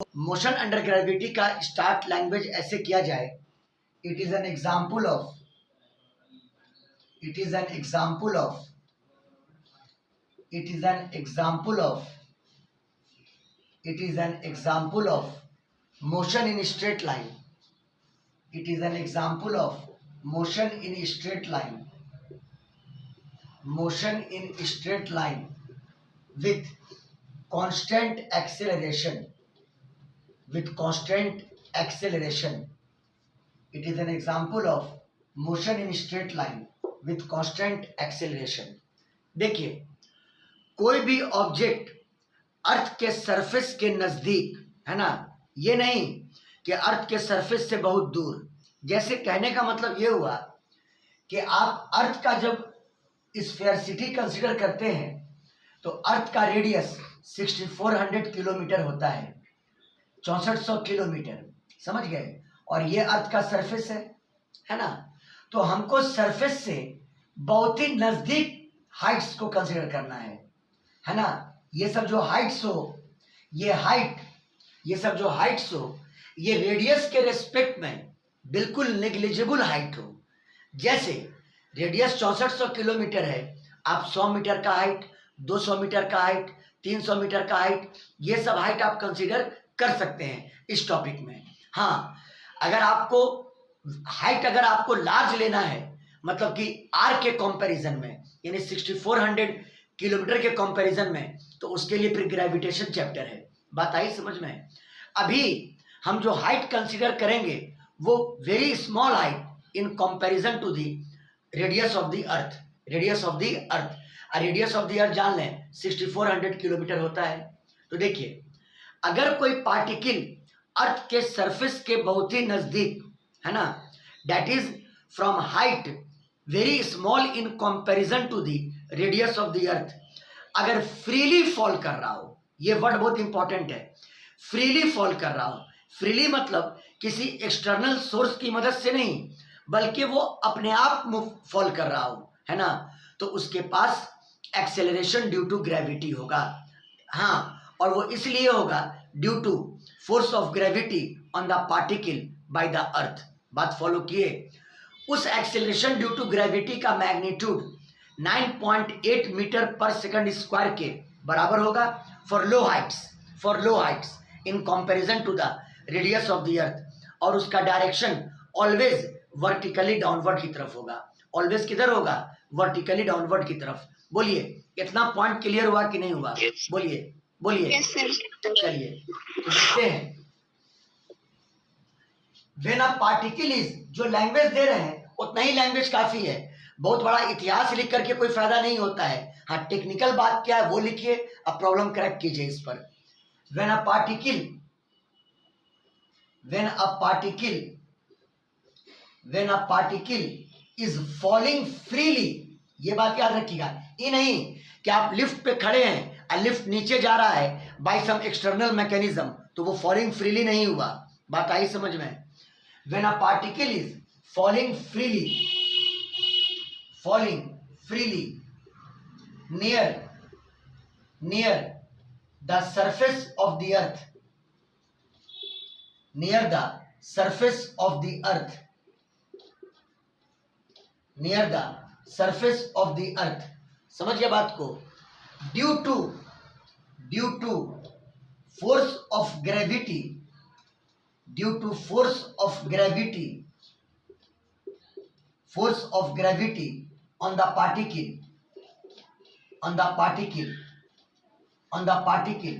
Motion under gravity का start language ऐसे किया जाए, it is an example of it is an example of it is an example of it is an example of motion in straight line. It is an example of motion in straight line. Motion in straight line with constant acceleration. With constant acceleration. It is an example of motion in straight line with constant acceleration. देखिए, कोई भी object अर्थ के surface के नजदीक है ना, ये नहीं कि अर्थ के सरफेस से बहुत दूर। जैसे कहने का मतलब ये हुआ कि आप अर्थ का जब स्फेयरिसिटी कंसीडर करते हैं तो अर्थ का रेडियस 6400 किलोमीटर होता है, 6400 किलोमीटर, समझ गए। और ये अर्थ का सरफेस है ना। तो हमको सरफेस से बहुत ही नजदीक हाइट्स को कंसीडर करना है ना। ये सब जो हाइट्स हो, ये सब जो हाइट्स हो, ये रेडियस के रेस्पेक्ट में बिल्कुल नेग्लिजिबल हाइट हो। जैसे रेडियस 6400 किलोमीटर है, आप 100 मीटर का हाइट, 200 मीटर का हाइट, 300 मीटर का हाइट, ये सब हाइट आप कंसीडर कर सकते हैं इस टॉपिक में। हाँ, अगर आपको लार्ज लेना है, मतलब कि आर के कंपैरिजन में, यानी 6400 किलोमीटर के कंपैरिजन में, तो उसके लिए फिर ग्रेविटेशन चैप्टर है। बात आई समझ में। अभी हम जो हाइट कंसीडर करेंगे वो very small height in comparison to the radius of the earth. Radius of the earth जान लें 6400 किलोमीटर होता है। तो देखिए, अगर कोई पार्टिकल अर्थ के सरफेस के बहुत ही नजदीक है ना, that is from height very small in comparison to the radius of the earth, अगर फ्रीली फॉल कर रहा हो, ये वर्ड बहुत इंपॉर्टेंट है, फ्रीली फॉल कर रहा हो। फ्रीली मतलब किसी एक्सटर्नल सोर्स की मदद से नहीं, बल्कि वो अपने आप फॉल कर रहा हो, है ना, तो उसके पास एक्सेलरेशन ड्यू टू ग्रेविटी होगा। हाँ, और वो इसलिए होगा due to force of gravity on the particle by the earth. बात फॉलो किए। उस एक्सेलरेशन ड्यू टू ग्रेविटी का magnitude 9.8 metre per second square के बराबर होगा for low heights in comparison to the radius of the earth, और उसका direction always vertically downward की तरफ होगा। ऑलवेज किधर होगा? वर्टिकली डाउनवर्ड की तरफ। बोलिए, इतना पॉइंट क्लियर हुआ कि नहीं हुआ? बोलिए। Yes, sir. चलिए तो देखते हैं। व्हेन अ पार्टिकल इज, जो लैंग्वेज दे रहे हैं उतना ही लैंग्वेज काफी है, बहुत बड़ा इतिहास लिख करके कोई फायदा नहीं होता है। हाँ, टेक्निकल बात क्या है वो लिखिए, अब प्रॉब्लम करेक्ट कीजिए इस पर। When a particle is falling freely, ये बात याद रखिएगा। ये नहीं कि आप लिफ्ट पे खड़े हैं और लिफ्ट नीचे जा रहा है बाय सम एक्सटर्नल मैकेनिज्म, तो वो फॉलिंग फ्रीली नहीं हुआ। बात आई समझ में। When a particle is falling freely near the surface of the earth, समझ गया बात को। Due to force of gravity on the particle,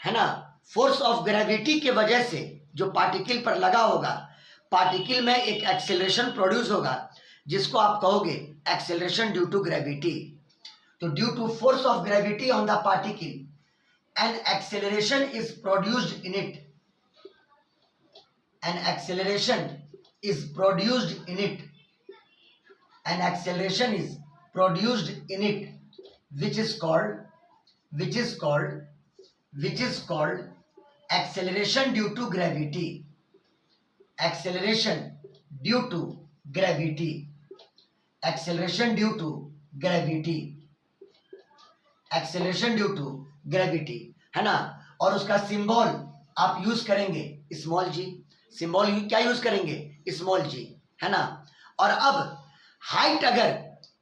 है ना। फोर्स ऑफ ग्रेविटी के वजह से जो पार्टिकल पर लगा होगा, पार्टिकल में एक एक्सेलरेशन प्रोड्यूस होगा जिसको आप कहोगे एक्सेलरेशन ड्यू टू ग्रेविटी। तो due to force of gravity on the particle an acceleration is produced in it, an acceleration is produced in it which is called acceleration due to gravity. Acceleration due to gravity, है ना। और उसका symbol आप use करेंगे small जी, symbol क्या use करेंगे small जी, है ना। और अब हाइट, अगर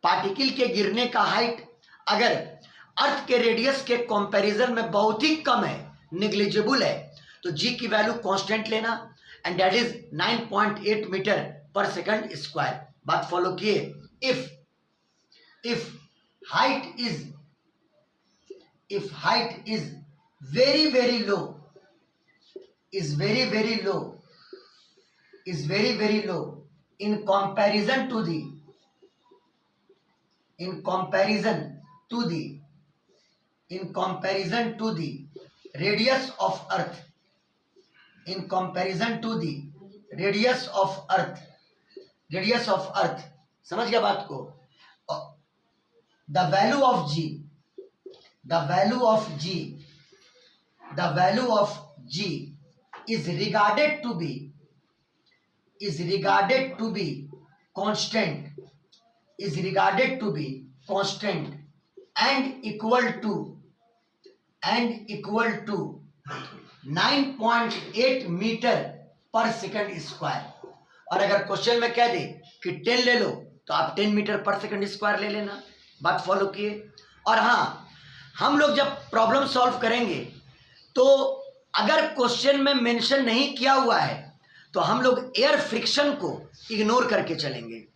पार्टिकल के गिरने का हाइट अगर अर्थ के रेडियस के कंपैरिजन में बहुत ही कम है, निग्लिजिबल है, तो जी की वैल्यू कांस्टेंट लेना and that is 9.8 metre per second square. बात फॉलो किए। If height is very very low, is very low in comparison to the radius of earth, समझ गया बात को। the value of g is regarded to be constant and equal to 9.8 metre per second square. और अगर question में कह दे कि 10 ले लो तो आप 10 मीटर पर सेकंड स्क्वायर ले लेना। बात फॉलो किए। और हाँ, हम लोग जब प्रॉब्लम सॉल्व करेंगे तो अगर क्वेश्चन में मेंशन नहीं किया हुआ है तो हम लोग एयर फ्रिक्शन को इग्नोर करके चलेंगे,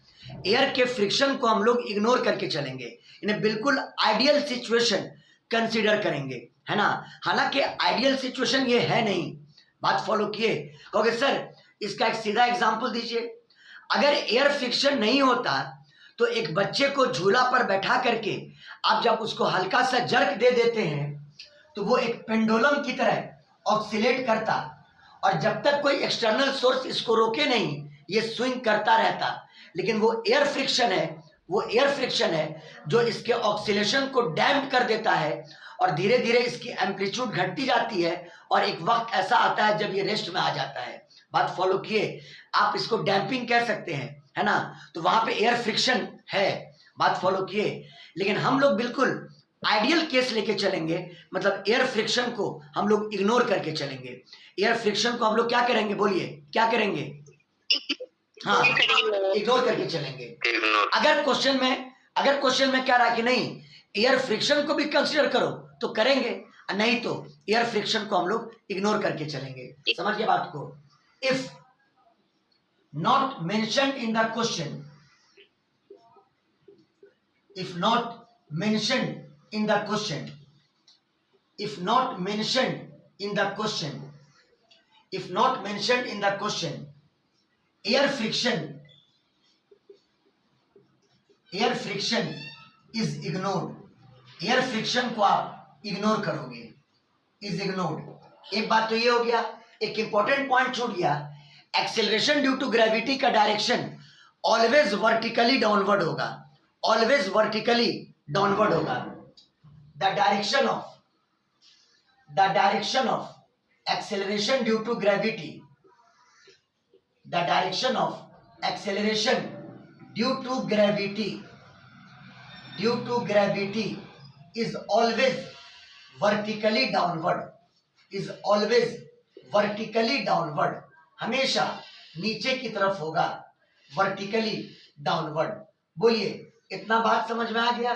एयर के फ्रिक्शन को हम लोग इग्नोर करके चलेंगे, इन्हें बिल्कुल आइडियल सिचुएशन कंसीडर करेंगे, है ना। हालांकि आइडियल सिचुएशन ये है नहीं। बात फॉलो किए। कहोगे सर इसका एक सीधा एग्जांपल दीजिए। अगर एयर फ्रिक्शन नहीं होता तो एक बच्चे को झूला पर बैठा करके आप जब उसको हल्का सा जर्क दे देते हैं तो वो एक पेंडुलम की तरह ऑक्सिलेट करता, और जब तक कोई एक्सटर्नल सोर्स इसको रोके नहीं ये स्विंग करता रहता। लेकिन वो एयर फ्रिक्शन है जो इसके ऑक्सीलेशन को डैम्प कर देता है और धीरे धीरे इसकी एम्पलीट्यूड घटती जाती है और एक वक्त ऐसा आता है जब ये रेस्ट में आ जाता है। बात फॉलो किए। आप इसको डैम्पिंग कह सकते हैं, है ना। तो वहां पे एयर फ्रिक्शन है। बात फॉलो किए। लेकिन हम लोग बिल्कुल आइडियल केस लेके चलेंगे, मतलब एयर फ्रिक्शन को हम लोग इग्नोर करके चलेंगे। एयर फ्रिक्शन को हम लोग क्या करेंगे, बोलिए क्या करेंगे? हाँ, इग्नोर करके चलेंगे। अगर क्वेश्चन में क्या रहा कि नहीं एयर फ्रिक्शन को भी कंसीडर करो तो करेंगे, नहीं तो एयर फ्रिक्शन को हम लोग इग्नोर करके चलेंगे। समझ गए बात को। If not mentioned in the question, if not mentioned in the question, air friction is ignored, air friction को आप इग्नोर करोगे, इज इग्नोर्ड। एक बात तो ये हो गया। एक इंपॉर्टेंट पॉइंट छूट गया, एक्सेलरेशन ड्यू टू ग्रेविटी का डायरेक्शन ऑलवेज वर्टिकली डाउनवर्ड होगा, ऑलवेज वर्टिकली डाउनवर्ड होगा। The direction of acceleration due to gravity, the direction of acceleration due to gravity is always vertically downward, हमेशा नीचे की तरफ होगा, वर्टिकली डाउनवर्ड। बोलिए इतना बात समझ में आ गया?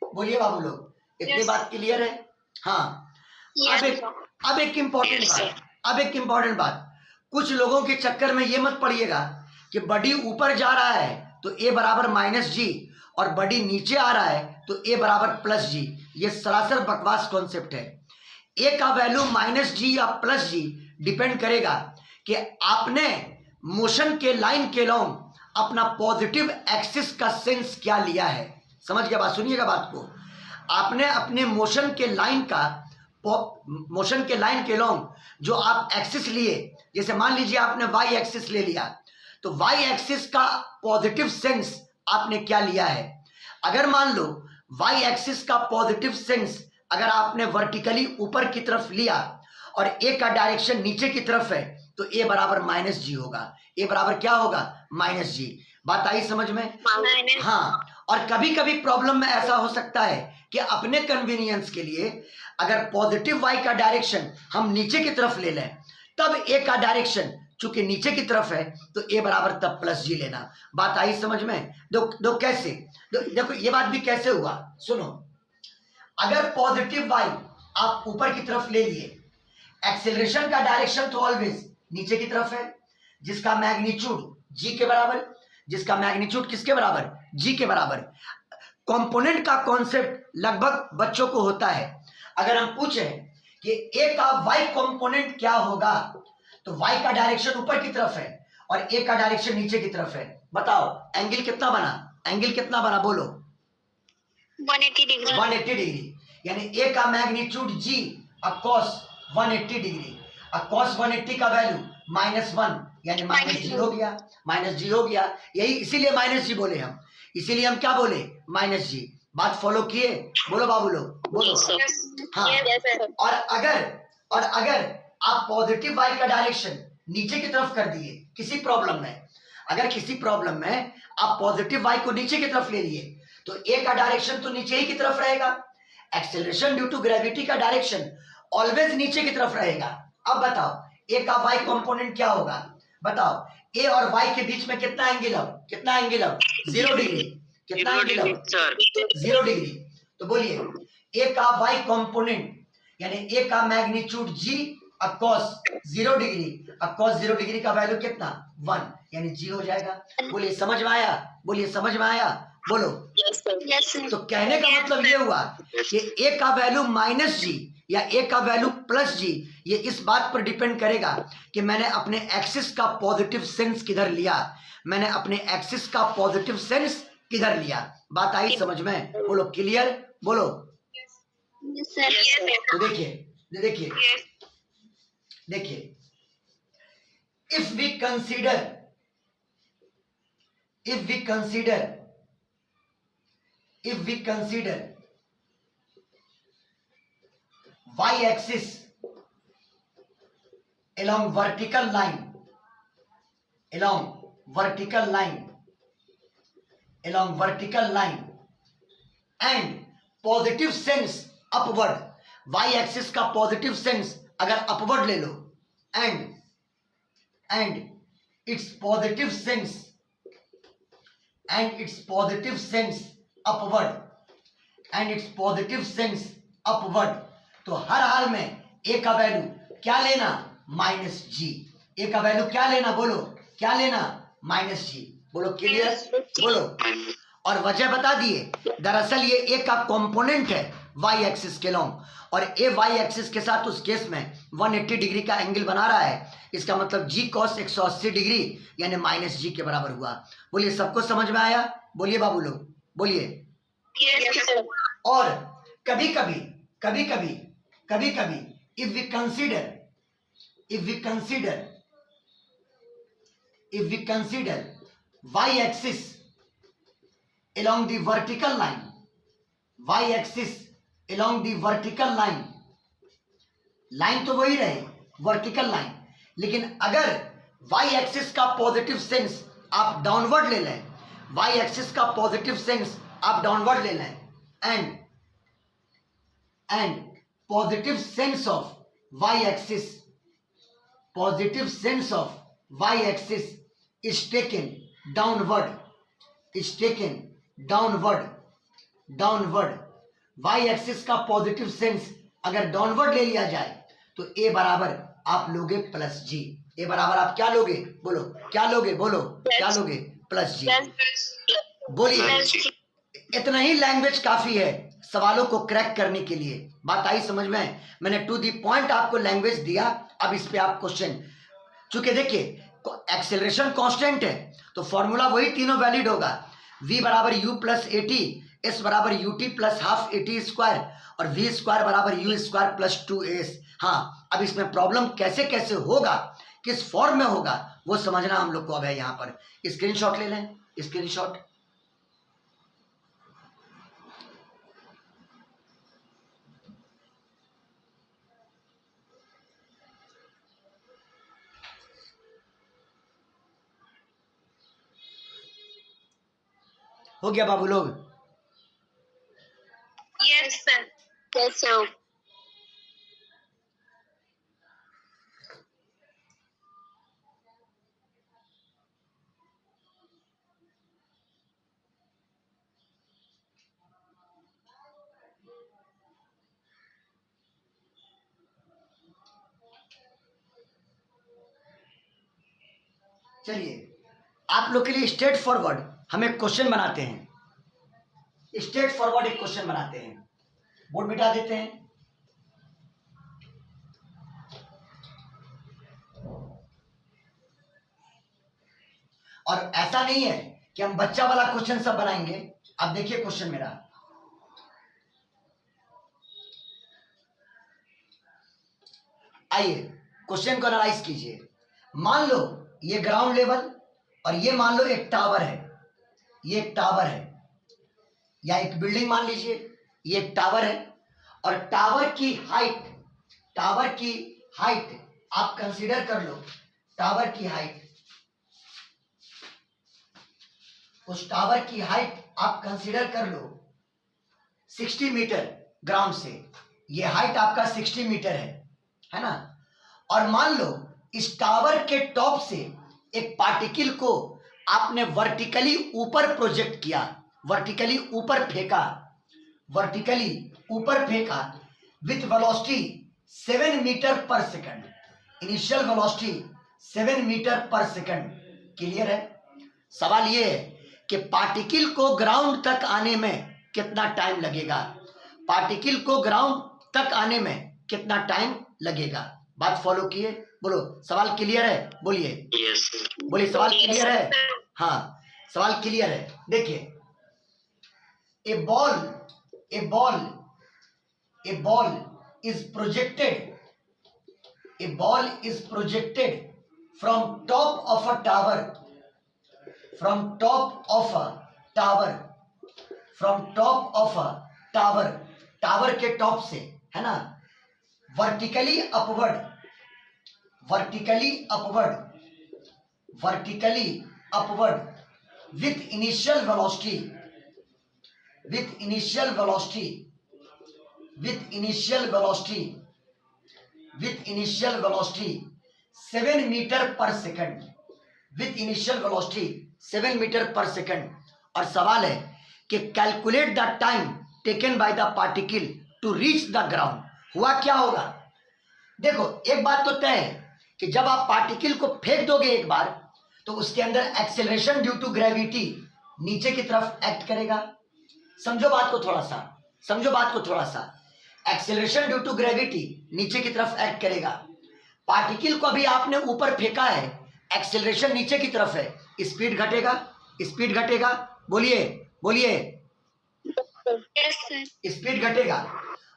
बोलिए बाबू लोग, इतनी बात क्लियर है? हाँ। अब एक इम्पोर्टेंट बात, कुछ लोगों के चक्कर में ये मत पड़िएगा कि बडी ऊपर जा रहा है तो ए बराबर माइनस जी और बडी नीचे आ रहा है तो ए बराबर प्लस जी। ये सरासर बकवास कॉन्सेप्ट है। ए का वैल्यू माइनस जी या प्लस जी डिपेंड करेगा कि आपने मोशन के लाइन के लॉन्ग अपना पॉजिटिव एक्सिस का सेंस क्या लिया है। समझ गया बात? सुनिएगा बात को। आपने अपने मोशन के लाइन के लॉन्ग जो आप एक्सिस लिए, जैसे मान लीजिए आपने वाई एक्सिस ले लिया, तो वाई एक्सिस का पॉजिटिव सेंस आपने क्या लिया है। अगर मान लो वाई एक्सिस का पॉजिटिव सेंस अगर आपने वर्टिकली ऊपर की तरफ लिया और ए का डायरेक्शन नीचे की तरफ है तो ए बराबर माइनस जी होगा। ए बराबर क्या होगा? माइनस जी। बात आई समझ में? हाँ। और कभी कभी प्रॉब्लम में ऐसा हो सकता है कि अपने कन्वीनियंस के लिए अगर पॉजिटिव वाई का डायरेक्शन हम नीचे की तरफ ले लें तब ए का डायरेक्शन चूंकि नीचे की तरफ है तो ए बराबर तब प्लस जी लेना। बात आई समझ में? दो कैसे, देखो ये बात भी कैसे हुआ, सुनो। अगर पॉजिटिव वाई आप ऊपर की तरफ ले लिए, एक्सेलरेशन का डायरेक्शन तो ऑलवेज नीचे की तरफ है, जिसका मैग्नीट्यूड जी के बराबर, जिसका मैग्नीट्यूड किसके बराबर, जी के बराबर। कंपोनेंट का कॉन्सेप्ट लगभग बच्चों को होता है। अगर हम पूछें कि ए का वाई कंपोनेंट क्या होगा, तो वाई का डायरेक्शन ऊपर की तरफ है और ए का डायरेक्शन नीचे की तरफ है। बताओ एंगल कितना बना, एंगल कितना बना, बोलो 180 डिग्री। 180 डिग्री, यानी ए का मैग्नीट्यूड जी cos 180 डिग्री। cos 180 का वैल्यू -1 यानी माइनस जी हो गया, माइनस जी हो गया। यही इसीलिए माइनस जी बोले हम, इसीलिए हम क्या बोले, माइनस जी। बात फॉलो किए? बोलो बाबू लोग, बोलो। हाँ, और अगर आप पॉजिटिव वाई का डायरेक्शन नीचे की तरफ कर दिए किसी प्रॉब्लम में, अगर किसी प्रॉब्लम में आप पॉजिटिव वाई को नीचे की तरफ ले लिए, तो ए का डायरेक्शन तो नीचे ही की तरफ रहेगा। एक्सेलरेशन ड्यू टू ग्रेविटी का डायरेक्शन ऑलवेज नीचे की तरफ रहेगा। अब बताओ ए का वाई कंपोनेंट क्या होगा, बताओ। ए और वाई के बीच में कितना एंगल अब, कितना एंगल अब, 0 डिग्री। कितना एंगल अब, 0 डिग्री। तो बोलिए ए का वाई कंपोनेंट यानी ए का मैग्नीट्यूड जी cos 0 डिग्री, cos 0 डिग्री का वैल्यू कितना, 1 यानी जी हो जाएगा। बोलिए समझ में आया, बोलिए समझ में आया, बोलो। तो कहने का मतलब ये हुआ कि ए का वैल्यू माइनस जी या ए का वैल्यू प्लस जी, ये इस बात पर डिपेंड करेगा कि मैंने अपने एक्सिस का पॉजिटिव सेंस किधर लिया, मैंने अपने एक्सिस का पॉजिटिव सेंस किधर लिया। बात आई समझ में? बोलो क्लियर, बोलो। तो देखिए if we consider y axis along vertical line and positive sense upward, y axis का पॉजिटिव सेंस अगर अपवर्ड ले लो and its positive sense upward, तो हर हाल में ए का वैल्यू क्या लेना, माइनस जी। ए का वैल्यू क्या लेना, बोलो क्या लेना, माइनस जी। बोलो क्लियर, बोलो। और वजह बता दिए, दरअसल ये ए का कंपोनेंट है वाई एक्सिस के लॉन्ग, और ए वाई एक्सिस के साथ उस केस में 180 डिग्री का एंगल बना रहा है। इसका मतलब जी कॉस 180 डिग्री यानी माइनस जी के बराबर हुआ। बोलिए सबको समझ में आया, बोलिए बाबू लोग, बोलिए। और कभी कभी if we consider y axis along the vertical line, line तो वही रहे वर्टिकल लाइन, लेकिन अगर y एक्सिस का पॉजिटिव सेंस आप डाउनवर्ड ले लें, y एक्सिस का पॉजिटिव सेंस आप डाउनवर्ड ले लें, and positive sense of y axis is taken downward, y axis का पॉजिटिव सेंस अगर डाउनवर्ड ले लिया जाए तो ए बराबर आप लोगे प्लस जी। ए बराबर आप क्या लोगे, बोलो क्या लोगे, बोलो क्या लोगे, प्लस जी। बोलिए इतना ही लैंग्वेज काफी है सवालों को क्रैक करने के लिए। बात आई समझ में? मैंने टू दी पॉइंट आपको लैंग्वेज दिया। अब इस पे आप क्वेश्चन, चूंकि देखिए एक्सेलरेशन कांस्टेंट है तो फॉर्मूला वही तीनों वैलिड होगा। v बराबर u प्लस ए टी, एस बराबर u t plus half a t square, और v स्क्वायर बराबर यू स्क्वायर प्लस 2as। हाँ, अब इसमें प्रॉब्लम कैसे कैसे होगा, किस फॉर्म में होगा, वो समझना हम लोग को अब है। यहाँ पर स्क्रीनशॉट ले लें, स्क्रीनशॉट। हो गया बाबू लोग? Yes sir. चलिए आप लोग के लिए स्ट्रेट फॉरवर्ड हम एक क्वेश्चन बनाते हैं, स्ट्रेट फॉरवर्ड एक क्वेश्चन बनाते हैं, बोर्ड मिटा देते हैं। और ऐसा नहीं है कि हम बच्चा वाला क्वेश्चन सब बनाएंगे। अब देखिए क्वेश्चन मेरा, आइए क्वेश्चन को एनालाइज कीजिए। मान लो ये ग्राउंड लेवल और ये मान लो एक टावर है, ये एक टावर है या एक बिल्डिंग मान लीजिए, ये एक टावर है और टावर की हाइट आप कंसीडर कर लो, टावर की हाइट, उस टावर की हाइट आप कंसीडर कर लो 60 मीटर ग्राउंड से, ये हाइट आपका 60 मीटर है ना। और मान लो इस टावर के टॉप से एक पार्टिकल को आपने वर्टिकली ऊपर प्रोजेक्ट किया, वर्टिकली ऊपर फेंका with velocity 7 metre per second, initial velocity 7 metre per second. Clear है? सवाल ये है कि पार्टिकल को ग्राउंड तक आने में कितना टाइम लगेगा, पार्टिकल को ग्राउंड तक आने में कितना टाइम लगेगा। बात फॉलो किए, बोलो सवाल क्लियर है? बोलिए यस बोलिए सवाल क्लियर है? हाँ सवाल क्लियर है। देखिए a ball is projected from top of a tower, tower के टॉप से, है ना, vertically upward with initial velocity 7 metre per second, with initial velocity 7 metre per second. और सवाल है कि calculate the time taken by the particle to reach the ground. हुआ क्या होगा? देखो एक बात तो तय है कि जब आप पार्टिकल को फेंक दोगे एक बार, तो उसके अंदर एक्सेलरेशन ड्यू टू ग्रेविटी नीचे की तरफ एक्ट करेगा। समझो बात को थोड़ा सा, एक्सेलरेशन ड्यू टू ग्रेविटी नीचे की तरफ एक्ट करेगा। पार्टिकल को अभी आपने ऊपर फेंका है, एक्सेलरेशन नीचे की तरफ है, स्पीड घटेगा, बोलिए यस सर। स्पीड घटेगा।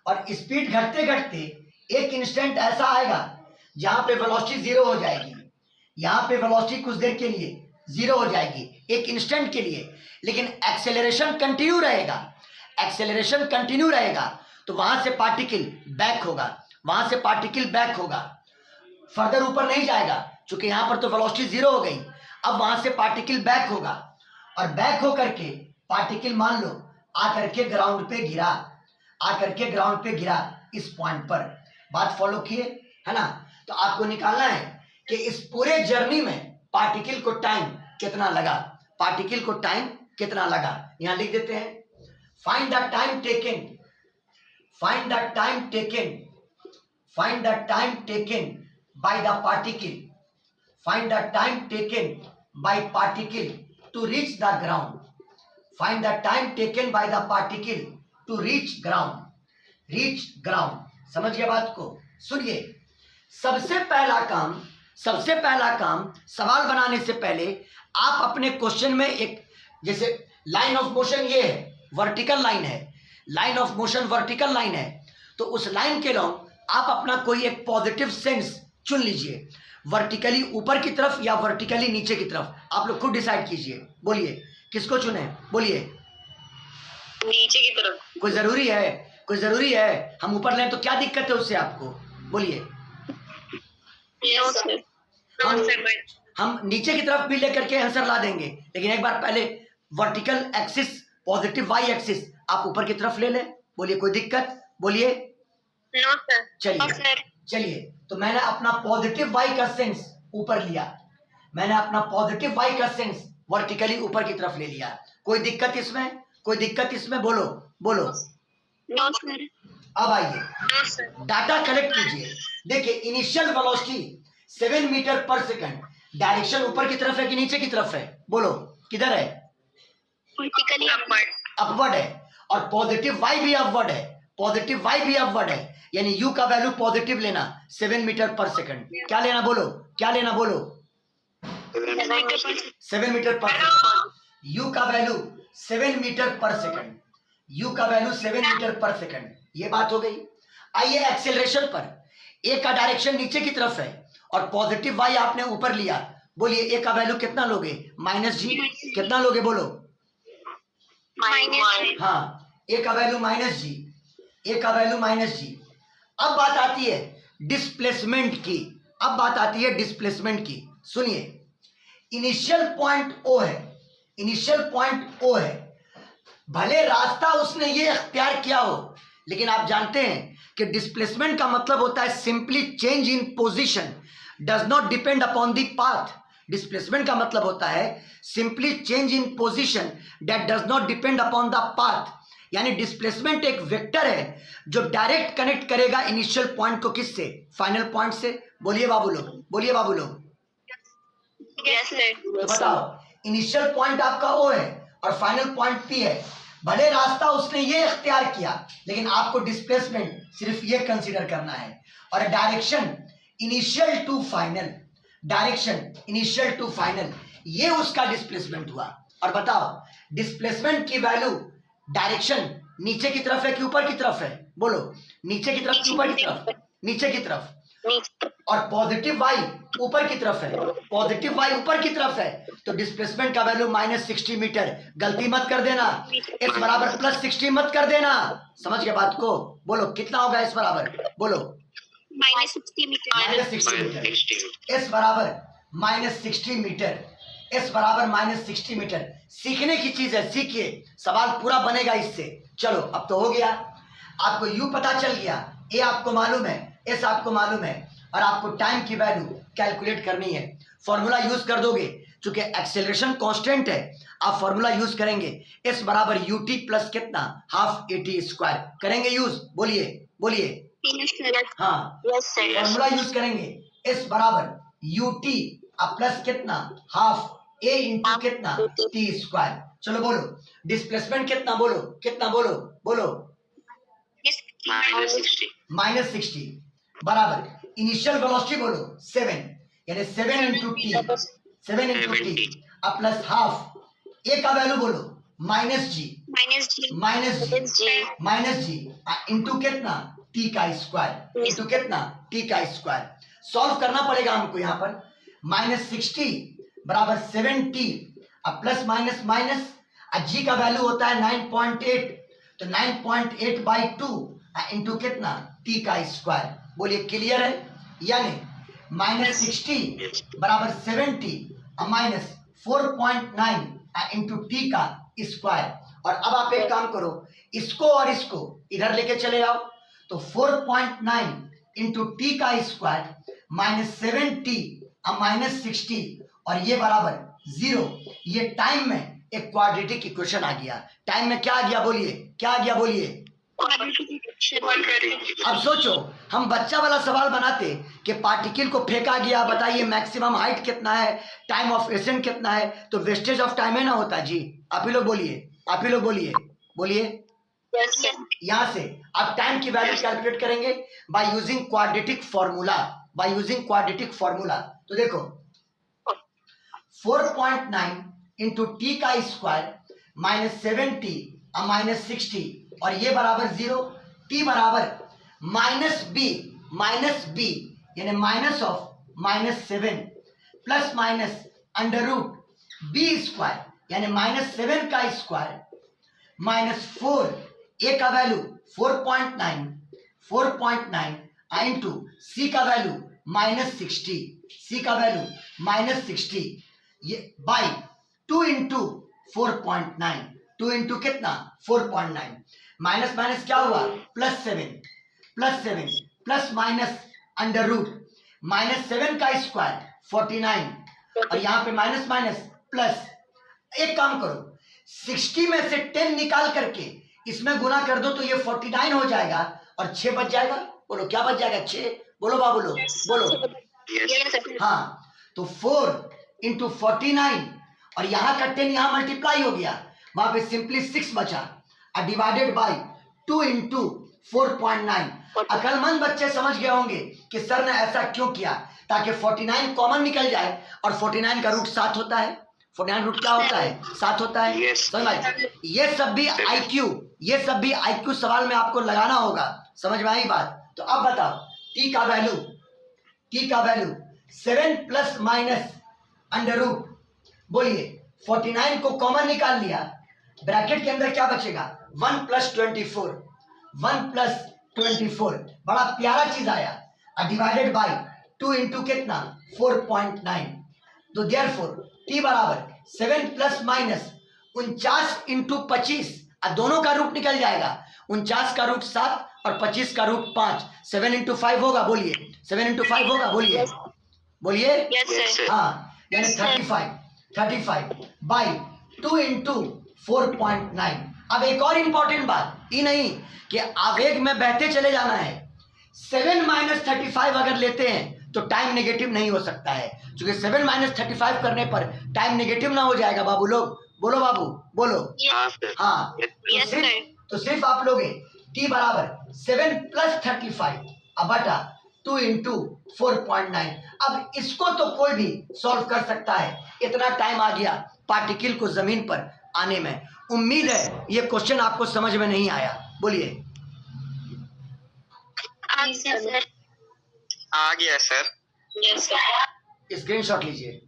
और स्पीड घटते घटते एक इंस्टेंट ऐसा आएगा जहां पे वेलोसिटी जीरो हो जाएगी, यहां पे वेलोसिटी कुछ देर के लिए जीरो हो जाएगी, एक इंस्टेंट के लिए, लेकिन एक्सेलरेशन कंटिन्यू रहेगा। तो वहां से पार्टिकल बैक होगा, फर्दर ऊपर नहीं जाएगा, क्योंकि यहां पर तो वेलोसिटी जीरो हो गई। अब वहां से पार्टिकल बैक होगा और बैक होकर के पार्टिकल मान लो आकर के ग्राउंड पे गिरा इस पॉइंट पर। बात फॉलो किए, है ना। तो आपको निकालना है कि इस पूरे जर्नी में पार्टिकल को टाइम कितना लगा, यहां लिख देते हैं। Find the time taken by the particle to reach the ground, reach ground. समझ गया बात को? सुनिए, सबसे पहला काम सवाल बनाने से पहले आप अपने क्वेश्चन में एक, जैसे लाइन ऑफ मोशन ये है, वर्टिकल लाइन है, तो उस लाइन के लॉन्ग आप अपना कोई एक पॉजिटिव सेंस चुन लीजिए, वर्टिकली ऊपर की तरफ या वर्टिकली नीचे की तरफ, आप लोग खुद डिसाइड कीजिए। बोलिए किसको चुने, बोलिए। नीचे की तरफ। कोई जरूरी है हम ऊपर लें तो क्या दिक्कत है उससे आपको? बोलिए। हम नीचे की तरफ भी लेकर के आंसर ला देंगे, लेकिन एक बार पहले vertical axis, positive Y axis आप ऊपर की तरफ ले लें। बोलिए कोई दिक्कत? बोलिए। No sir. चलिए तो मैंने अपना पॉजिटिव वाई का सेंस ऊपर लिया, मैंने अपना पॉजिटिव वाई का सेंस वर्टिकली ऊपर की तरफ ले लिया। कोई दिक्कत इसमें? बोलो। No sir. अब आइए नो सर। डाटा कलेक्ट कीजिए। देखिए initial velocity 7 metre per second, direction ऊपर की तरफ है कि नीचे की तरफ है? बोलो किधर है? Vertically upward. अपवर्ड है। और पॉजिटिव वाई भी अपवर्ड है, पॉजिटिव वाई भी अपवर्ड है, यानी यू का वैल्यू पॉजिटिव लेना 7 मीटर पर सेकंड। क्या लेना बोलो, क्या लेना बोलो? 7 मीटर पर सेकंड। यू का value 7 metre per second, you का वैल्यू 7 मीटर पर सेकंड। ये बात हो गई। आइए एक्सेलरेशन पर, ए का डायरेक्शन नीचे की तरफ है और पॉजिटिव वाई आपने ऊपर लिया। बोलिए ए का वैल्यू कितना लोगे? -g। कितना लोगे बोलो? -1। हाँ, ए का वैल्यू -g, ए का वैल्यू -g। अब बात आती है डिस्प्लेसमेंट की, अब बात आती है डिस्प्लेसमेंट की। सुनिए, इनिशियल पॉइंट ओ है, इनिशियल पॉइंट ओ है, भले रास्ता उसने ये इख्तियार किया हो, लेकिन आप जानते हैं कि डिस्प्लेसमेंट का मतलब होता है simply change in position, does not depend upon the path. Displacement का मतलब होता है simply change in position that does not depend upon the path. यानी डिस्प्लेसमेंट एक वेक्टर है जो डायरेक्ट कनेक्ट करेगा इनिशियल पॉइंट को किससे? फाइनल पॉइंट से। बोलिए बाबू लोग, बोलिए बाबू लोग। Yes sir. तो बताओ, इनिशियल पॉइंट आपका ओ है और फाइनल पॉइंट पी है। भले रास्ता उसने ये इख्तियार किया, लेकिन आपको डिस्प्लेसमेंट सिर्फ ये कंसीडर करना है। और direction initial to final, direction initial to final, ये उसका डिस्प्लेसमेंट हुआ। और बताओ, डिस्प्लेसमेंट की वैल्यू डायरेक्शन नीचे की तरफ है कि ऊपर की तरफ है? बोलो, नीचे की तरफ कि ऊपर की तरफ? नीचे की तरफ। और पॉजिटिव वाई ऊपर की तरफ है, पॉजिटिव वाई ऊपर की तरफ है, तो डिस्प्लेसमेंट का वैल्यू -60 मीटर। गलती मत कर देना, इस बराबर +60 मत कर देना। समझ गए बात को? बोलो कितना होगा इस बराबर? बोलो -60 मीटर। -60 मीटर। इस बराबर -60 मीटर, इस बराबर -60 मीटर। सीखने की चीज है, सीखिए, सवाल पूरा बनेगा इससे। चलो अब तो हो गया, आपको यू पता चल गया, ए आपको मालूम है, एस आपको मालूम है, और आपको टाइम की वैल्यू कैलकुलेट करनी है। फॉर्मूला यूज कर दोगे, चूंकि एक्सेलरेशन कांस्टेंट है, आप फॉर्मूला यूज करेंगे। एस बराबर यूटी प्लस कितना? Half eighty square. करेंगे यूज? बोलिए बोलिए। हाँ, फॉर्मूला यूज करेंगे। एस बराबर यूटी प्लस कितना? हाफ ए इंटू कितना? T square. चलो बोलो, डिस्प्लेसमेंट कितना? बोलो कितना? बोलो बोलो। -60 बराबर इनिशियल वेलोसिटी बोलो 7, यानी 7 into t, 7 into t plus half a का वैल्यू बोलो -g, इंटू कितना? टी का स्क्वायर, इंटू कितना? टी का स्क्वायर। सॉल्व करना पड़ेगा हमको यहाँ पर। -60 बराबर 7t प्लस माइनस माइनस, जी का वैल्यू होता है 9.8, तो 9.8/2 इंटू कितना? टी का स्क्वायर। बोलिए क्लियर है? यानी -60 बराबर 70 माइनस 4.9 इंटू टी का स्क्वायर। और अब आप एक काम करो, इसको और इसको इधर लेके चले आओ, तो 4.9 इंटू टी का स्क्वायर -70 -60, और ये बराबर 0। ये टाइम में एक क्वाड्रेटिक इक्वेशन आ गया। टाइम में क्या आ गया? बोलिए क्या आ गया? बोलिए। अब सोचो, हम बच्चा वाला सवाल बनाते कि पार्टिकल को फेंका गया, बताइए मैक्सिमम हाइट कितना है, टाइम ऑफ एसेंट कितना है, तो वेस्टेज ऑफ टाइम है ना होता जी। आप ही लोग बोलिए, आप ही लोग बोलिए, बोलिए। यहां से आप टाइम की वैल्यू कैलकुलेट करेंगे by using quadratic formula, by using quadratic formula. तो देखो 4.9 इंटू टी का स्क्वायर -70 -60, और ये बराबर 0, टी बराबर -b यानी minus of -7 plus minus under root b square, यानी -7 का स्क्वायर -4, ए का वैल्यू 4.9 इंटू सी का वैल्यू -60, सी का वैल्यू -60, ये बाई 2 इंटू 4.9, 2 इंटू कितना? 4.9, माइनस माइनस क्या हुआ? +7 प्लस माइनस अंडर रूट -7 का स्क्वायर 49, और यहाँ पे माइनस माइनस प्लस। एक काम करो, 60 में से 10 निकाल करके इसमें गुना कर दो, तो ये 49 हो जाएगा और 6 बच जाएगा। बोलो क्या बच जाएगा? 6। बोलो बाबू लोग, बोलो। हाँ, तो 4 इंटू 49 और यहाँ का 10 यहाँ मल्टीप्लाई हो गया, वहां पे सिंपली 6 बचा और डिवाइडेड बाय 2 इंटू 4.9। अकलमंद बच्चे समझ गए होंगे कि सर ने ऐसा क्यों किया, ताकि 49 कॉमन निकल जाए और 49 का रूट 7 होता है। 49 रूट क्या होता है? 7 होता है। समझ में? ये सब भी IQ सवाल में आपको लगाना होगा। समझ में आई बात? तो अब बताओ t का value 7 plus minus under root, बोलिए 49 को कॉमन निकाल लिया, ब्रैकेट के अंदर क्या बचेगा? 1 प्लस 24, 1 प्लस 24, बड़ा प्यारा चीज आया, डिवाइडेड बाय 2 इंटू कितना? 4.9। तो देयरफॉर t बराबर 7 प्लस माइनस 49 इंटू 25, दोनों का रूट निकल जाएगा, 49 का रूट 7 और 25 का रूट 5, 7 इंटू 5 होगा, बोलिए 7 इंटू 5 होगा, बोलिए हाँ, यानी 35 बाई 2 इंटू 4.9। अब एक और इंपॉर्टेंट बात, ये नहीं कि आवेग में बहते चले जाना है, 7 माइनस 35 अगर लेते हैं तो टाइम नेगेटिव नहीं हो सकता है, क्योंकि 7 माइनस 35 करने पर टाइम नेगेटिव ना हो जाएगा। बाबू लोग बोलो, बाबू बोलो। हाँ, तो सिर्फ आप लोग t बराबर 7 प्लस 35 अब बटा 2 इंटू 4.9। अब इसको तो कोई भी सॉल्व कर सकता है, इतना टाइम आ गया पार्टिकल को जमीन पर आने में। उम्मीद है ये क्वेश्चन आपको समझ में नहीं आया, बोलिए। आ गया सर। स्क्रीनशॉट लीजिए।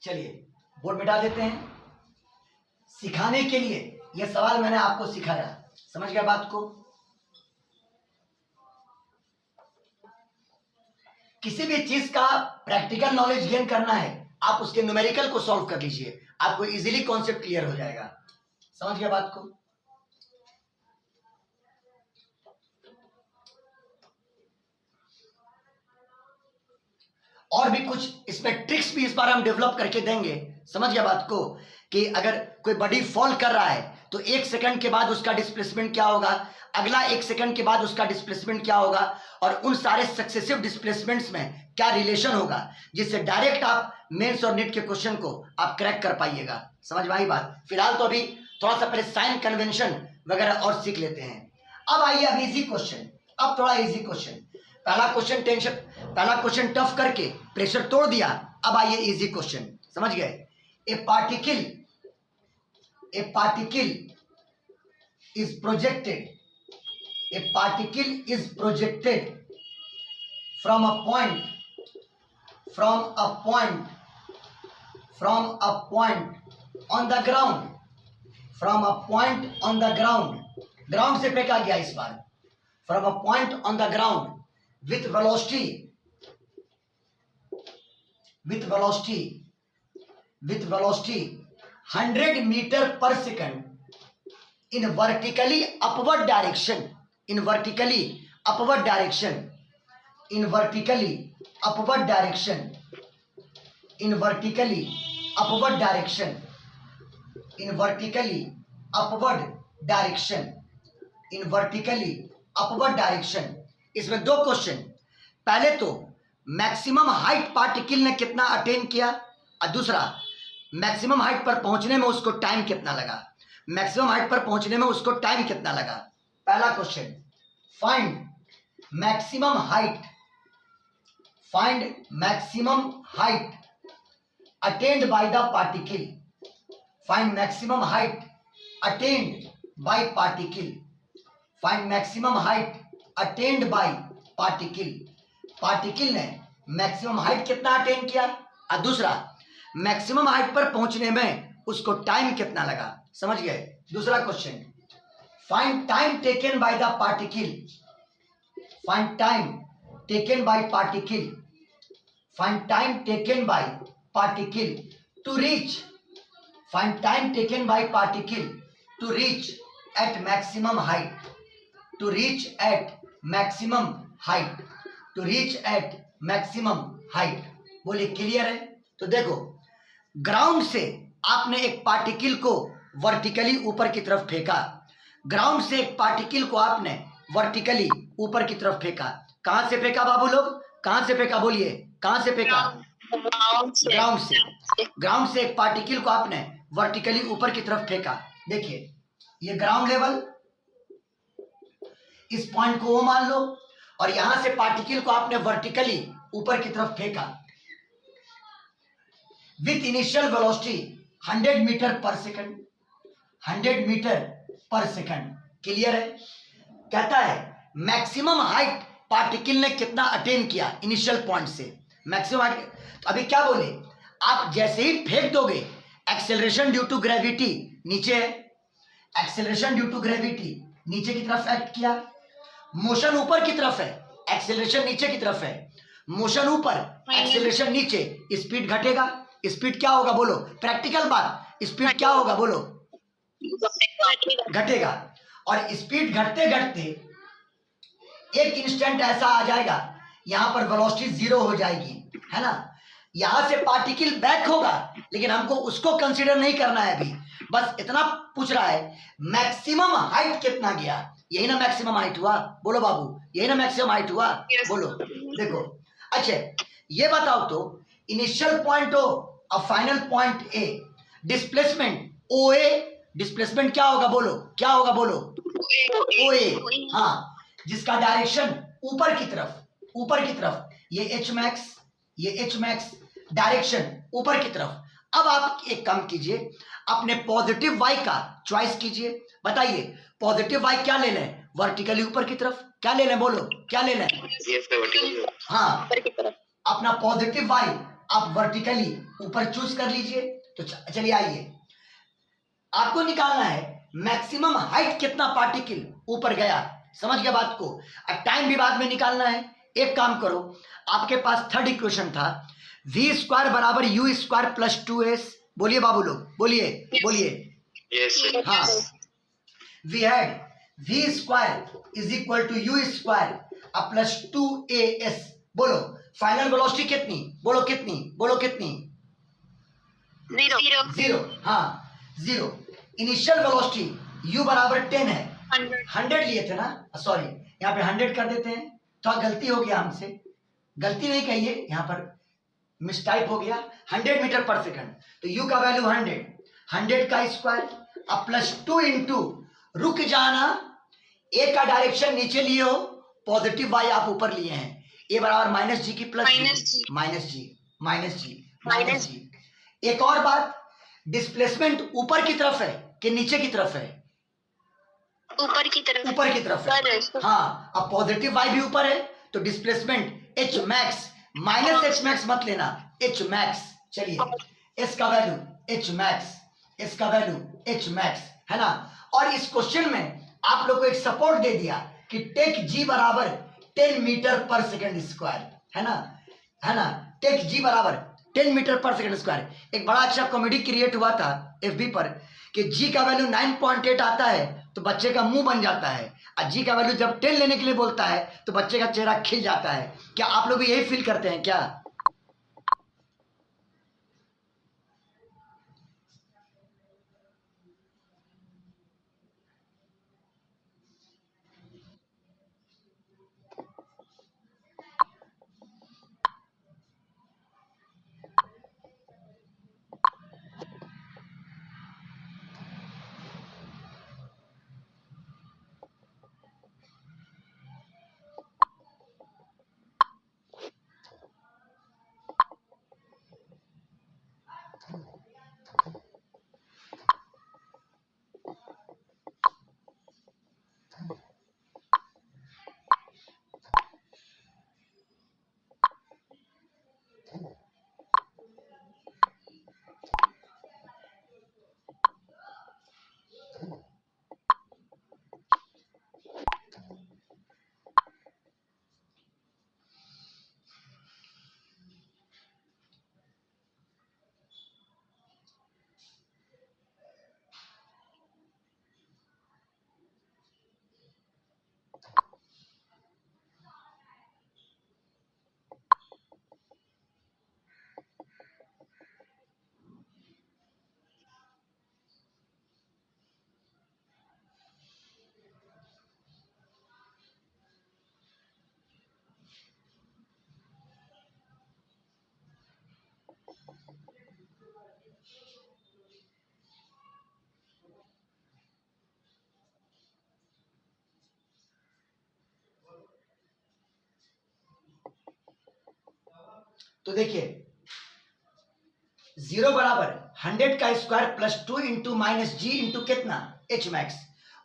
चलिए बोर्ड मिटा देते हैं। सिखाने के लिए यह सवाल मैंने आपको सिखाया, समझ गया बात को? किसी भी चीज का प्रैक्टिकल नॉलेज गेन करना है, आप उसके न्यूमेरिकल को सॉल्व कर लीजिए, आपको इजीली कॉन्सेप्ट क्लियर हो जाएगा। समझ गया बात को? और भी कुछ इसमें ट्रिक्स भी इस बार हम डेवलप करके देंगे। समझ गया बात को? कि अगर कोई बॉडी फॉल कर रहा है तो 1 सेकंड के बाद उसका डिस्प्लेसमेंट क्या होगा, अगला 1 सेकंड के बाद उसका डिस्प्लेसमेंट क्या होगा, और उन सारे सक्सेसिव डिस्प्लेसमेंट्स में क्या रिलेशन होगा, जिससे डायरेक्ट आप मेंस और नीट के क्वेश्चन को आप क्रैक कर पाइएगा। समझ में आई बात? फिलहाल तो अभी थोड़ा सा पहले साइन कन्वेंशन वगैरह और सीख लेते हैं। अब आइए अब इजी क्वेश्चन, अब थोड़ा इजी क्वेश्चन। पहला क्वेश्चन टफ करके प्रेशर तोड़ दिया, अब आइए इजी क्वेश्चन। समझ गए? ए particle is projected from a point on the ground, ground से फेंका गया इस बार, from a point on the ground with velocity 100 meter per second in vertically upward direction, in vertically upward direction, in vertically upward direction, in vertically upward direction, in vertically upward direction, in vertically upward direction। इसमें दो question, पहले तो maximum height particle ने कितना attain किया, और दूसरा maximum height पर पहुंचने में उसको टाइम कितना लगा, मैक्सिमम हाइट पर पहुंचने में उसको टाइम कितना लगा। पहला question, find maximum height attend bye the particle, find maximum height attend bye particle, find maximum height attend bye particle. Particle ने मैक्सिमम हाइट कितना अटेन किया, और दूसरा मैक्सिमम हाइट पर पहुंचने में उसको टाइम कितना लगा। समझ गए? दूसरा question, find time taken by the particle, find time taken by particle, find time taken by particle to reach, find time taken by particle to reach at maximum height, to reach at maximum height, to reach at maximum height. बोलिए clear है? तो देखो, ground से आपने एक particle को vertically ऊपर की तरफ फेंका, ग्राउंड से एक पार्टिकल को आपने वर्टिकली ऊपर की तरफ फेंका। कहां से फेंका बाबू लोग? कहां से फेंका? बोलिए कहां से फेंका? ग्राउंड से। ग्राउंड से एक पार्टिकल को आपने वर्टिकली ऊपर की तरफ फेंका। देखिए ये ग्राउंड लेवल, इस पॉइंट को वो मान लो, और यहां से पार्टिकल को आपने वर्टिकली ऊपर की तरफ फेंका with initial velocity 100 metre per second, 100 metre per second. Clear है? कहता है मैक्सिमम हाइट पार्टिकल ने कितना अटेन किया इनिशियल पॉइंट से, मैक्सिमम हाइट। तो अभी क्या बोले, आप जैसे ही फेंक दोगे, एक्सेलरेशन ड्यू टू ग्रेविटी नीचे है, एक्सेलरेशन ड्यू टू ग्रेविटी नीचे की तरफ एक्ट किया, मोशन ऊपर की तरफ है, एक्सेलरेशन नीचे की तरफ है, मोशन ऊपर, एक्सेलरेशन नीचे, स्पीड घटेगा। स्पीड क्या होगा बोलो? प्रैक्टिकल बात, स्पीड क्या होगा बोलो? घटेगा। और स्पीड घटते घटते एक इंस्टेंट ऐसा आ जाएगा, यहां पर वेलोसिटी 0 हो जाएगी, है ना। यहां से पार्टिकल बैक होगा, लेकिन हमको उसको कंसीडर नहीं करना है अभी, बस इतना पूछ रहा है मैक्सिमम हाइट कितना गया। यही ना मैक्सिमम हाइट हुआ? बोलो बाबू, यही ना मैक्सिमम हाइट हुआ? बोलो। देखो अच्छा, ये बताओ तो इनिशियल पॉइंट ओ और final point A, displacement O A, displacement क्या होगा बोलो? क्या होगा बोलो? ओ ए। हाँ, जिसका डायरेक्शन ऊपर की तरफ, ऊपर की तरफ, ये एच मैक्स, ये एच मैक्स, डायरेक्शन ऊपर की तरफ। अब आप एक काम कीजिए, अपने पॉजिटिव वाई का चॉइस कीजिए। बताइए पॉजिटिव वाई क्या ले लें? वर्टिकली ऊपर की तरफ। क्या ले लें बोलो? क्या ले लें? हाँ, अपना पॉजिटिव वाई आप वर्टिकली ऊपर चूज कर लीजिए। तो चलिए आइए, आपको निकालना है मैक्सिमम हाइट कितना पार्टिकल ऊपर गया। समझ गया बात को? अब टाइम भी बाद में निकालना है। एक काम करो, आपके पास थर्ड इक्वेशन था, वी स्क्वायर बराबर यू स्क्वायर प्लस 2s। बोलिए बाबू लोग, बोलिए बोलिए। हाँ, we had V square is equal to U square plus 2as। बोलो फाइनल वेलोसिटी कितनी? बोलो कितनी? बोलो कितनी? 0। हाँ 0। इनिशियल वेलोसिटी u बराबर 10 है, 100 लिए थे ना, सॉरी यहाँ पे 100 कर देते हैं, थोड़ा गलती हो गया हमसे, गलती नहीं कहिए, यहाँ पर मिसटाइप हो गया। 100 मीटर पर सेकंड, तो u का वैल्यू 100, 100 का स्क्वायर अब प्लस 2 इंटू, रुक जाना, a का डायरेक्शन नीचे लिए हो, पॉजिटिव y आप ऊपर लिए हैं, a बराबर माइनस जी की प्लस माइनस जी माइनस जी माइनस जी। एक और बात, डिस्प्लेसमेंट ऊपर की तरफ है कि नीचे की तरफ है? ऊपर की तरफ। ऊपर की तरफ है। हाँ, अब पॉजिटिव वाई भी ऊपर है, तो displacement H max, minus H max मत लेना, एच मैक्स। चलिए एस का वैल्यू एच मैक्स, एस का वैल्यू एच मैक्स, है ना। और इस क्वेश्चन में आप लोग को एक सपोर्ट दे दिया कि टेक जी बराबर 10 मीटर पर सेकंड स्क्वायर, है ना, है ना। टेक जी बराबर 10 मीटर पर सेकंड स्क्वायर। एक बड़ा अच्छा कॉमेडी क्रिएट हुआ था एफबी पर कि जी का वैल्यू 9.8 आता है तो बच्चे का मुंह बन जाता है, और जी का वैल्यू जब 10 लेने के लिए बोलता है तो बच्चे का चेहरा खिल जाता है। क्या आप लोग भी यही फील करते हैं क्या? तो देखिए 0 बराबर 100 का स्क्वायर प्लस 2 इंटू माइनस जी इंटू कितना एच मैक्स,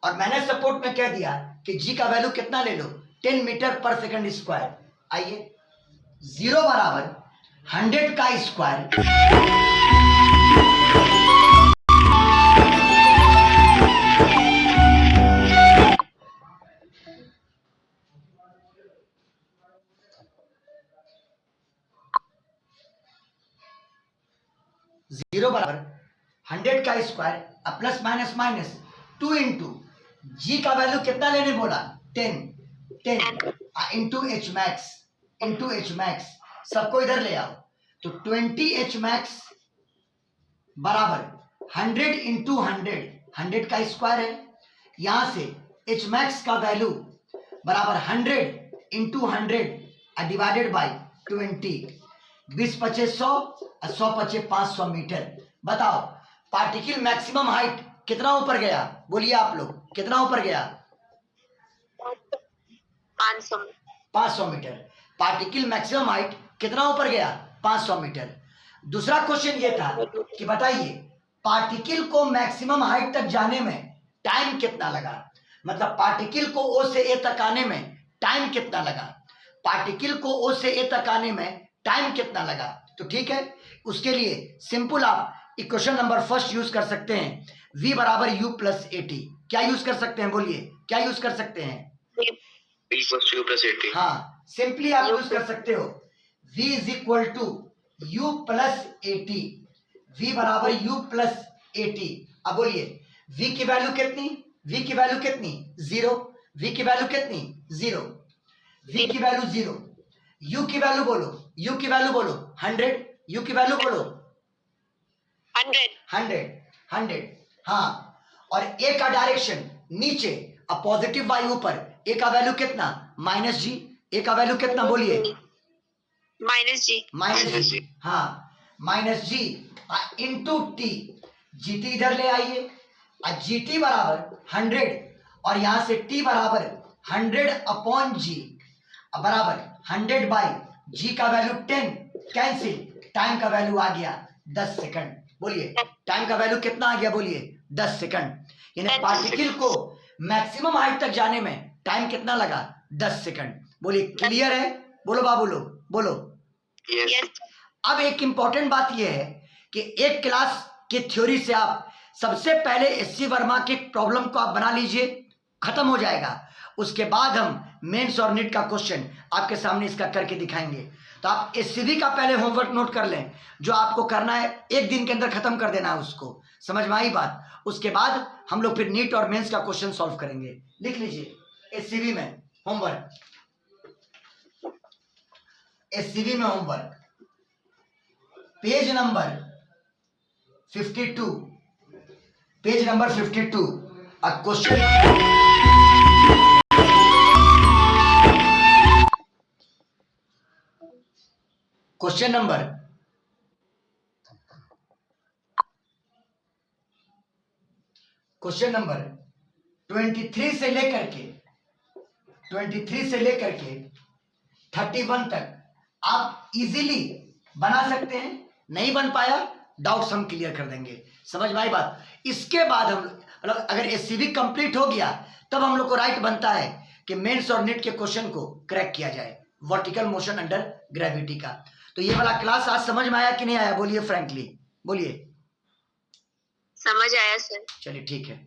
और मैंने सपोर्ट में कह दिया कि जी का वैल्यू कितना ले लो 10 मीटर पर सेकंड स्क्वायर। आइए 0 बराबर 100 का स्क्वायर जीरो बराबर 100 का square plus minus minus 2 into g का वैल्यू कितना लेने बोला 10 इंटू एच मैक्स सबको इधर ले आओ, तो 20 एच मैक्स बराबर 100 इंटू 100 का स्क्वायर है, यहां से एच मैक्स का वैल्यू बराबर 100 इंटू 100 डिवाइडेड बाई 20, 20 पचे 100 और 100 पचे 500 मीटर। बताओ पार्टिकल मैक्सिमम हाइट कितना ऊपर गया, बोलिए आप लोग कितना ऊपर गया 500 मीटर। पार्टिकल मैक्सिमम हाइट कितना ऊपर गया 500 मीटर। दूसरा क्वेश्चन ये था कि बताइए पार्टिकल को मैक्सिमम हाइट तक जाने में टाइम कितना लगा, मतलब पार्टिकल को ओ से ए तक आने में टाइम कितना लगा, पार्टिकल को ओ से ए तक आने में टाइम कितना लगा। तो ठीक है, उसके लिए सिंपल आप इक्वेशन नंबर फर्स्ट यूज कर सकते हैं, v बराबर u प्लस ए टी। क्या यूज कर सकते हैं, बोलिए क्या यूज कर सकते हैं, v equals to u plus A T. हाँ सिंपली आप यूज कर सकते हो v is equal to u plus A T, v बराबर u प्लस ए टी। अब बोलिए v की वैल्यू कितनी, v की वैल्यू कितनी 0, v की वैल्यू कितनी 0, v की वैल्यू 0, u की वैल्यू बोलो, u की वैल्यू बोलो 100, u की वैल्यू बोलो 100। हाँ, और a का डायरेक्शन नीचे और पॉजिटिव बाई ऊपर, a का वैल्यू कितना माइनस जी, a का वैल्यू कितना बोलिए माइनस जी। हाँ माइनस जी इंटू टी, जी टी इधर ले आइए, और जी टी बराबर 100 और यहां से t बराबर 100 अपॉन जी बराबर 100 बाई जी का वैल्यू 10 कैंसिल, टाइम का वैल्यू आ गया 10 सेकंड। बोलिए टाइम का वैल्यू कितना आ गया, बोलिए 10 सेकंड। यानी पार्टिकल को मैक्सिमम हाइट तक जाने में टाइम कितना लगा 10 सेकंड। बोलिए क्लियर है, बोलो बाबू लोग बोलो। yes. अब एक इंपॉर्टेंट बात यह है कि एक क्लास के थ्योरी से आप सबसे पहले एससी वर्मा के प्रॉब्लम को आप बना लीजिए, खत्म हो जाएगा। उसके बाद हम मेंस और नीट का क्वेश्चन आपके सामने इसका करके दिखाएंगे। तो आप एससीवी का पहले होमवर्क नोट कर लें, जो आपको करना है 1 दिन के अंदर खत्म कर देना है उसको, समझ में आई बात। उसके बाद हम लोग फिर नीट और मेंस का क्वेश्चन सॉल्व करेंगे। लिख लीजिए एससीवी में होमवर्क, एससीवी में homework page number 52, page number 52 question number 23 से लेकर के 31 तक आप इजीली बना सकते हैं। नहीं बन पाया डाउट्स हम क्लियर कर देंगे, समझ में आई बात। इसके बाद हम मतलब अगर एससीवी कंप्लीट हो गया तब हम लोग को राइट बनता है कि मेंस और नीट के क्वेश्चन को क्रैक किया जाए, वर्टिकल मोशन अंडर ग्रेविटी का। तो ये वाला क्लास आज समझ में आया कि नहीं आया, बोलिए फ्रैंकली बोलिए। समझ आया सर। चलिए ठीक है।